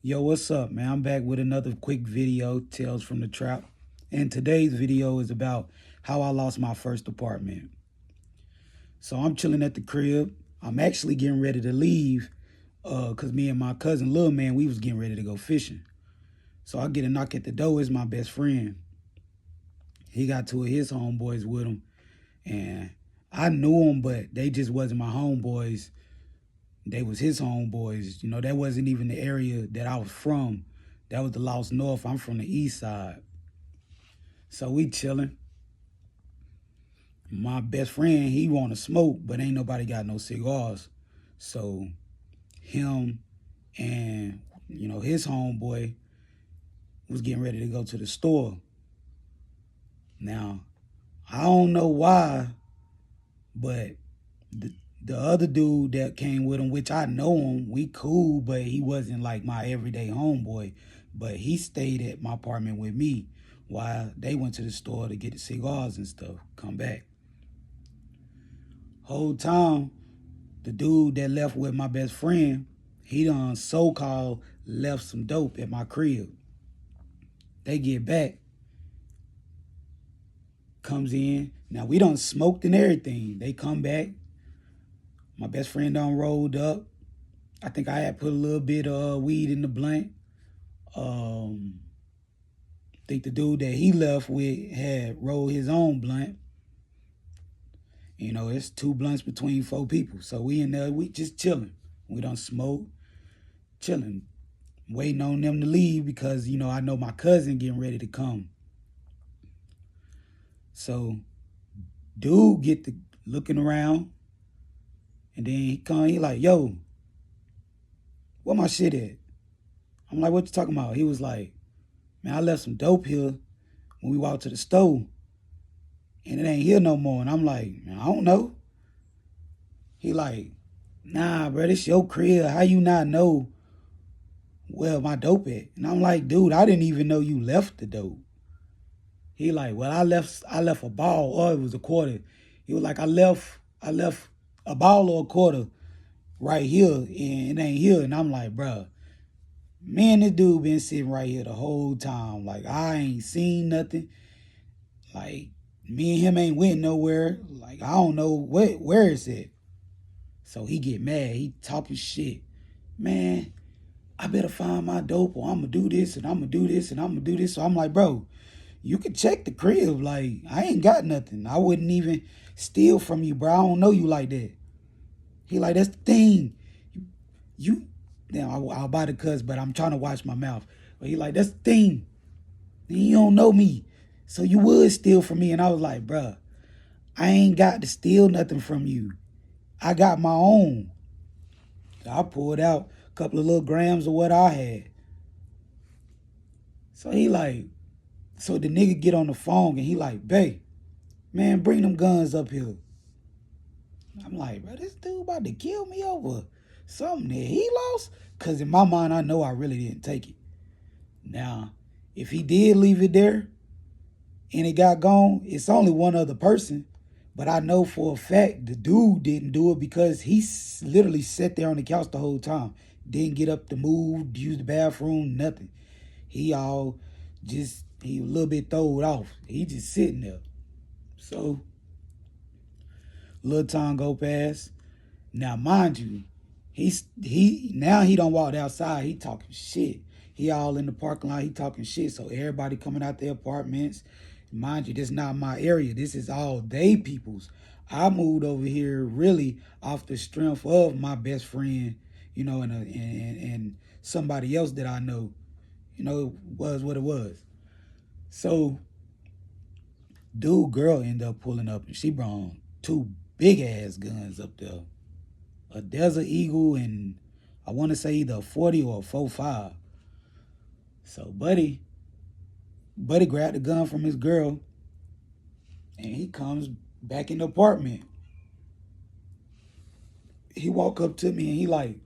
Yo, what's up, man? I'm back with another quick video, Tales from the Trap. And today's video is about how I lost my first apartment. So I'm chilling at the crib. I'm actually getting ready to leave because me and my cousin, Lil Man, we was getting ready to go fishing. So I get a knock at the door. It's my best friend. He got two of his homeboys with him. And I knew them, but they just wasn't my homeboys. They was his homeboys. That wasn't even the area that I was from. That was the Lost North. I'm from the east side. So we chilling. My best friend, he want to smoke, but ain't nobody got no cigars. So him and, his homeboy was getting ready to go to the store. Now, I don't know why, but the other dude that came with him, which I know him, we cool, but he wasn't like my everyday homeboy. But he stayed at my apartment with me while they went to the store to get the cigars and stuff, come back. Whole time, the dude that left with my best friend, he done so-called left some dope at my crib. They get back, comes in. Now, we done smoked and everything. They come back. My best friend done rolled up. I think I had put a little bit of weed in the blunt. I think the dude that he left with had rolled his own blunt. It's two blunts between four people. So we in there, we just chilling. We done smoke, chilling, waiting on them to leave because, I know my cousin getting ready to come. So dude get to looking around, and then he come, he like, yo, where my shit at? I'm like, what you talking about? He was like, man, I left some dope here when we walked to the store, and it ain't here no more. And I'm like, man, I don't know. He like, nah, bro, this your crib. How you not know where my dope at? And I'm like, dude, I didn't even know you left the dope. He like, well, I left a ball, or it was a quarter. He was like, I left a ball or a quarter right here, and it ain't here. And I'm like, bro, man, this dude been sitting right here the whole time. Like, I ain't seen nothing. Like, me and him ain't went nowhere. Like, I don't know where it's at. So he get mad. He talking shit. Man, I better find my dope, or I'm going to do this, and I'm going to do this, and I'm going to do this. So I'm like, bro, you can check the crib. Like, I ain't got nothing. I wouldn't even steal from you, bro. I don't know you like that. He like, that's the thing. You now I'll buy the cuss, but I'm trying to watch my mouth. But he like, that's the thing. You don't know me. So you would steal from me. And I was like, bruh, I ain't got to steal nothing from you. I got my own. So I pulled out a couple of little grams of what I had. So he like, so the nigga get on the phone and he like, bae, man, bring them guns up here. I'm like, bro, this dude about to kill me over something that he lost? Because in my mind, I know I really didn't take it. Now, if he did leave it there and it got gone, it's only one other person. But I know for a fact the dude didn't do it because he literally sat there on the couch the whole time. Didn't get up to move, use the bathroom, nothing. He a little bit throwed off. He just sitting there. So, little time go past. Now, mind you, he don't walk outside. He talking shit. He all in the parking lot. He talking shit. So everybody coming out their apartments. Mind you, this not my area. This is all they people's. I moved over here really off the strength of my best friend, and somebody else that I know. It was what it was. So, girl ended up pulling up, and she brought two big ass guns up there. A Desert Eagle, and I want to say either a 40 or a 45. So buddy grabbed the gun from his girl, and he comes back in the apartment. He walk up to me and he like,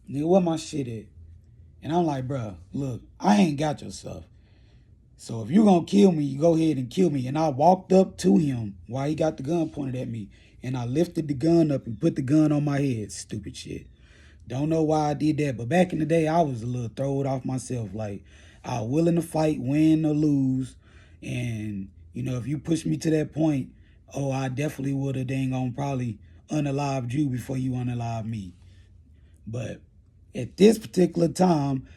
nigga, where my shit at? And I'm like, bruh, look, I ain't got your stuff. So if you're going to kill me, you go ahead and kill me. And I walked up to him while he got the gun pointed at me. And I lifted the gun up and put the gun on my head. Stupid shit. Don't know why I did that, but back in the day, I was a little throwed off myself. Like, I was willing to fight, win or lose. And, if you push me to that point, oh, I definitely would have dang on probably unalived you before you unalived me. But at this particular time,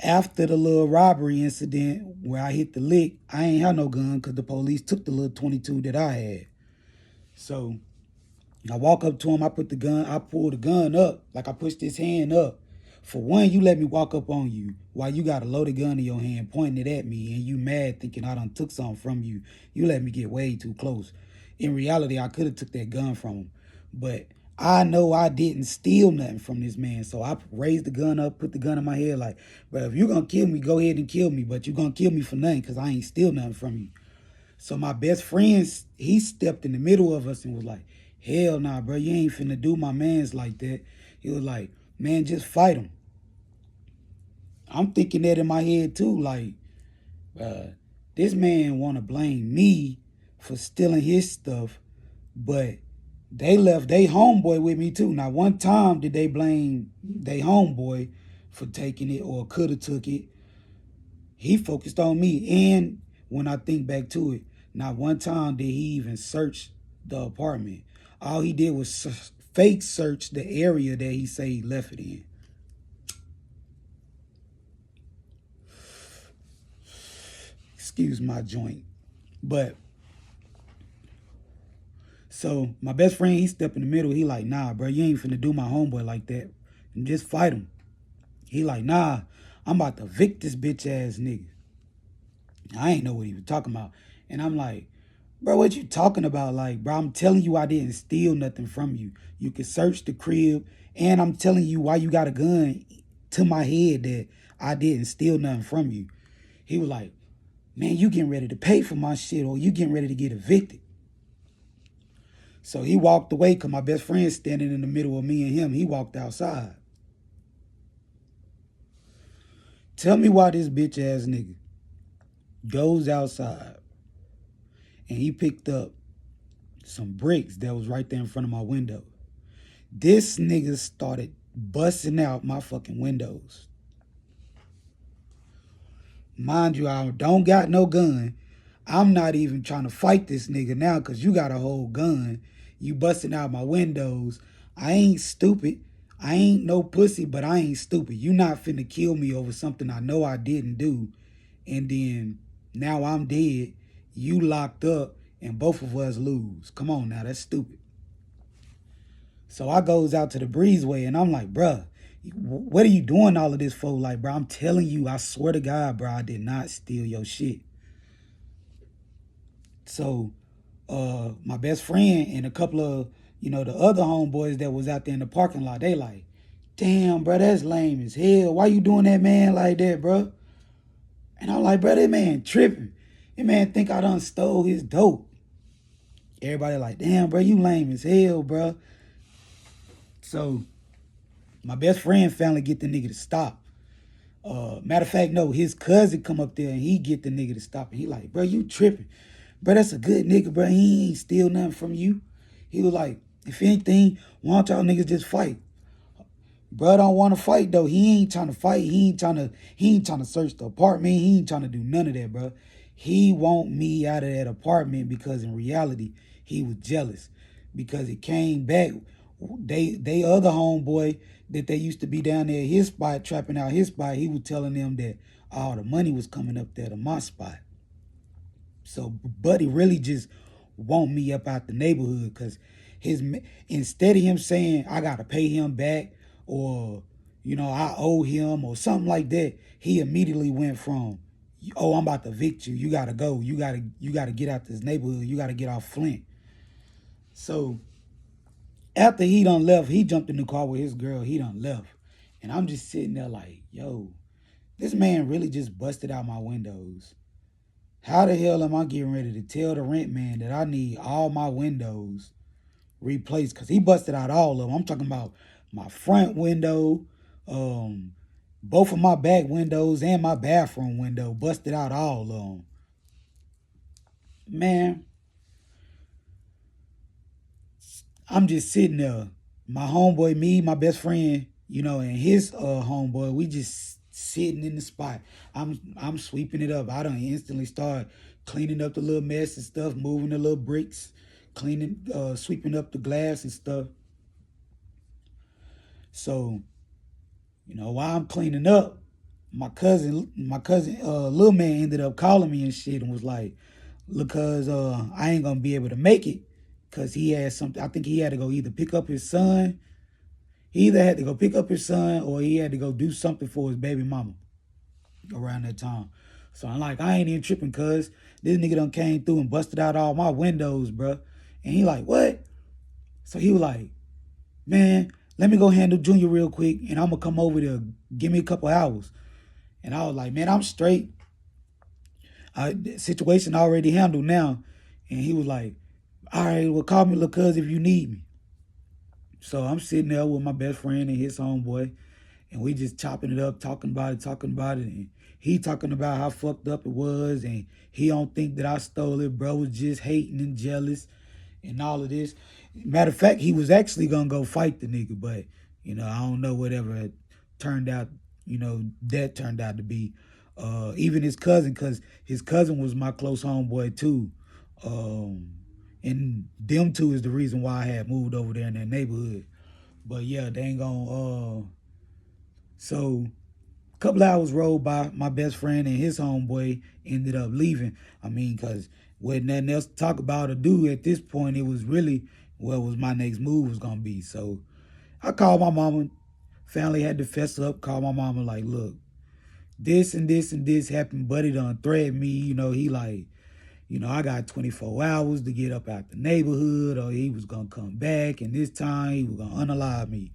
after the little robbery incident where I hit the lick, I ain't had no gun because the police took the little 22 that I had. So I walk up to him, I pull the gun up, like I pushed his hand up. For one, you let me walk up on you while you got a loaded gun in your hand pointing it at me and you mad thinking I done took something from you. You let me get way too close. In reality, I could have took that gun from him. But I know I didn't steal nothing from this man. So I raised the gun up, put the gun in my head like, bro, if you're going to kill me, go ahead and kill me. But you're going to kill me for nothing because I ain't steal nothing from you. So my best friend, he stepped in the middle of us and was like, hell nah, bro, you ain't finna do my mans like that. He was like, man, just fight him. I'm thinking that in my head too, like, this man wanna blame me for stealing his stuff, but they left they homeboy with me too. Now one time did they blame they homeboy for taking it or coulda took it. He focused on me. And when I think back to it, not one time did he even search the apartment. All he did was fake search the area that he say he left it in. Excuse my joint. But so my best friend, he stepped in the middle. He like, nah, bro, you ain't finna do my homeboy like that. And just fight him. He like, nah, I'm about to evict this bitch ass nigga. I ain't know what he was talking about. And I'm like, bro, what you talking about? Like, bro, I'm telling you I didn't steal nothing from you. You can search the crib, and I'm telling you why you got a gun to my head that I didn't steal nothing from you. He was like, man, you getting ready to pay for my shit or you getting ready to get evicted. So he walked away because my best friend standing in the middle of me and him. He walked outside. Tell me why this bitch ass nigga goes outside and he picked up some bricks that was right there in front of my window. This nigga started busting out my fucking windows. Mind you, I don't got no gun. I'm not even trying to fight this nigga now because you got a whole gun. You busting out my windows. I ain't stupid. I ain't no pussy, but I ain't stupid. You not finna kill me over something I know I didn't do. And then now I'm dead. You locked up and both of us lose. Come on now, that's stupid. So I goes out to the breezeway and I'm like, bruh, what are you doing all of this for? Like, bro, I'm telling you, I swear to God, bro, I did not steal your shit. So my best friend and a couple of, the other homeboys that was out there in the parking lot, they like, damn, bro, that's lame as hell. Why you doing that man like that, bro? And I'm like, bro, that man tripping. That man think I done stole his dope. Everybody like, damn, bro, you lame as hell, bro. So my best friend finally get the nigga to stop. Matter of fact, no, his cousin come up there and he get the nigga to stop. And he like, bro, you tripping. Bro, that's a good nigga, bro. He ain't steal nothing from you. He was like, if anything, why don't y'all niggas just fight? Bro don't want to fight though. He ain't trying to fight. He ain't trying to search the apartment. He ain't trying to do none of that, bro. He want me out of that apartment because in reality, he was jealous. Because it came back, they other homeboy that they used to be down there at his spot, trapping out his spot, he was telling them that all the money was coming up there to my spot. So Buddy really just want me up out the neighborhood because instead of him saying I gotta pay him back or I owe him or something like that, he immediately went from, oh, I'm about to evict you. You gotta go. You gotta get out this neighborhood. You gotta get off Flint. So after he done left, he jumped in the car with his girl. He done left, and I'm just sitting there like, yo, this man really just busted out my windows. How the hell am I getting ready to tell the rent man that I need all my windows replaced? Because he busted out all of them. I'm talking about my front window, both of my back windows, and my bathroom window. Busted out all of them. Man, I'm just sitting there. My homeboy, me, my best friend, and his homeboy, we just sitting in the spot. I'm sweeping it up. I don't instantly start cleaning up the little mess and stuff, moving the little bricks, cleaning, sweeping up the glass and stuff. So, while I'm cleaning up, my cousin, little man ended up calling me and shit and was like, "Look, cuz I ain't gonna be able to make it, cause he had something. I think he had to go either pick up his son. He either had to go pick up his son or he had to go do something for his baby mama around that time." So I'm like, I ain't even tripping, cuz this nigga done came through and busted out all my windows, bruh. And he like, what? So he was like, man, let me go handle Junior real quick and I'm gonna come over there. Give me a couple hours. And I was like, man, I'm straight. Situation already handled now. And he was like, all right, well, call me little cuz if you need me. So I'm sitting there with my best friend and his homeboy, and we just chopping it up, talking about it, and he talking about how fucked up it was, and he don't think that I stole it, bro. Was just hating and jealous, and all of this. Matter of fact, he was actually gonna go fight the nigga, but I don't know whatever it turned out. That turned out to be. Even his cousin, cause his cousin was my close homeboy too. Um, and them two is the reason why I had moved over there in that neighborhood. But yeah, they ain't gonna. So a couple hours rolled by. My best friend and his homeboy ended up leaving. I mean, cause with nothing else to talk about or do at this point, it was really what was my next move was gonna be. So I called my mama. Family had to fess up. Called my mama like, look, this and this and this happened. Buddy done threatened me. He like, I got 24 hours to get up out the neighborhood, or he was gonna come back, and this time he was gonna unalive me.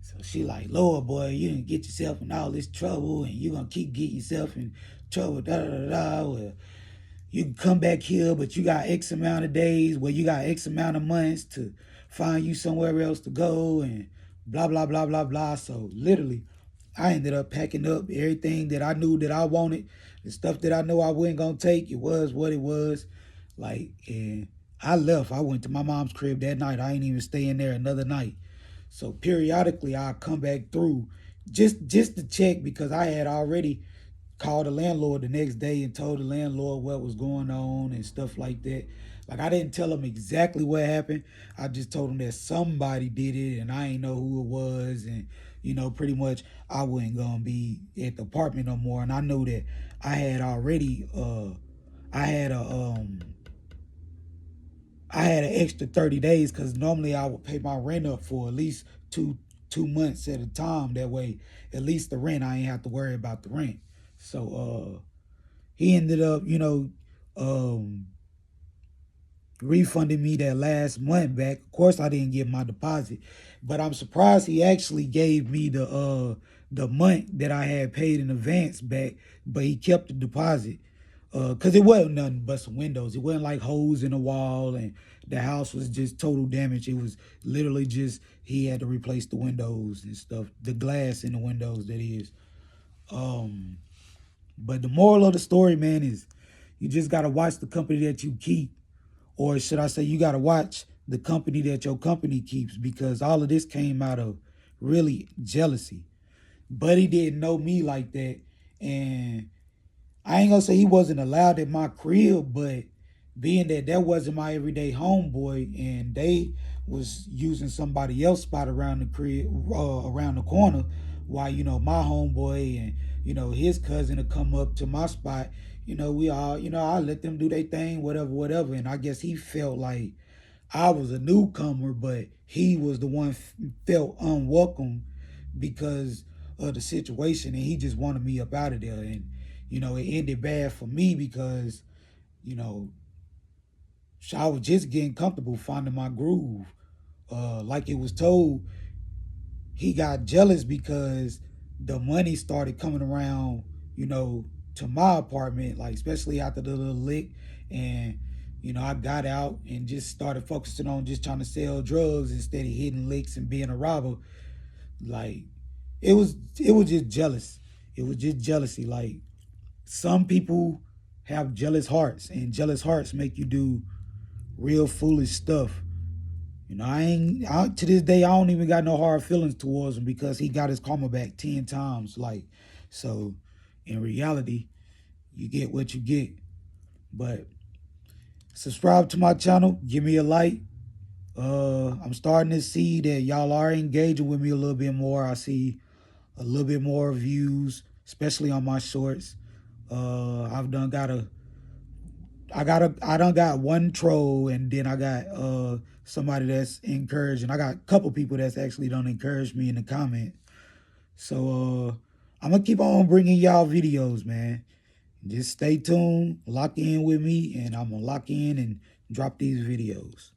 So she like, Lord, boy, you didn't get yourself in all this trouble, and you gonna keep getting yourself in trouble, da da da da. Well, you can come back here, but you got X amount of days, well, you got X amount of months to find you somewhere else to go, and blah blah blah blah blah. So literally, I ended up packing up everything that I knew that I wanted, the stuff that I knew I wasn't gonna take. It was what it was. Like, and I left. I went to my mom's crib that night. I ain't even staying there another night. So periodically I come back through just to check, because I had already called the landlord the next day and told the landlord what was going on and stuff like that. Like, I didn't tell him exactly what happened. I just told him that somebody did it and I ain't know who it was, and pretty much I wasn't gonna be at the apartment no more. And I knew that I had already I had a I had an extra 30 days, because normally I would pay my rent up for at least two months at a time. That way, at least the rent, I ain't have to worry about the rent. So he ended up, um, refunding me that last month back. Of course, I didn't get my deposit, but I'm surprised he actually gave me the month that I had paid in advance back, but he kept the deposit. Cause it wasn't nothing but some windows. It wasn't like holes in the wall, and the house was just total damage. It was literally just he had to replace the windows and stuff, the glass in the windows, that is. Um, but the moral of the story, man, is you just gotta watch the company that you keep, or should I say, you gotta watch the company that your company keeps, because all of this came out of really jealousy. Buddy didn't know me like that, and I ain't gonna say he wasn't allowed at my crib, but being that that wasn't my everyday homeboy, and they was using somebody else's spot around the crib, around the corner, while my homeboy and his cousin to come up to my spot. We all, I let them do their thing, whatever, whatever. And I guess he felt like I was a newcomer, but he was the one felt unwelcome because of the situation, and he just wanted me up out of there. And it ended bad for me because you know I was just getting comfortable, finding my groove. Like it was told, he got jealous because the money started coming around, to my apartment, like especially after the little lick. And I got out and just started focusing on just trying to sell drugs instead of hitting licks and being a robber. Like, it was just jealous. It was just jealousy. Like, some people have jealous hearts, and jealous hearts make you do real foolish stuff. To this day, I don't even got no hard feelings towards him because he got his karma back 10 times. Like, so in reality, you get what you get. But subscribe to my channel, give me a like. I'm starting to see that y'all are engaging with me a little bit more. I see a little bit more views, especially on my shorts. I've done got a I done got one troll, and then I got somebody that's encouraging. I got a couple people that's actually done encourage me in the comment. So I'm gonna keep on bringing y'all videos, man. Just stay tuned, lock in with me, and I'm gonna lock in and drop these videos.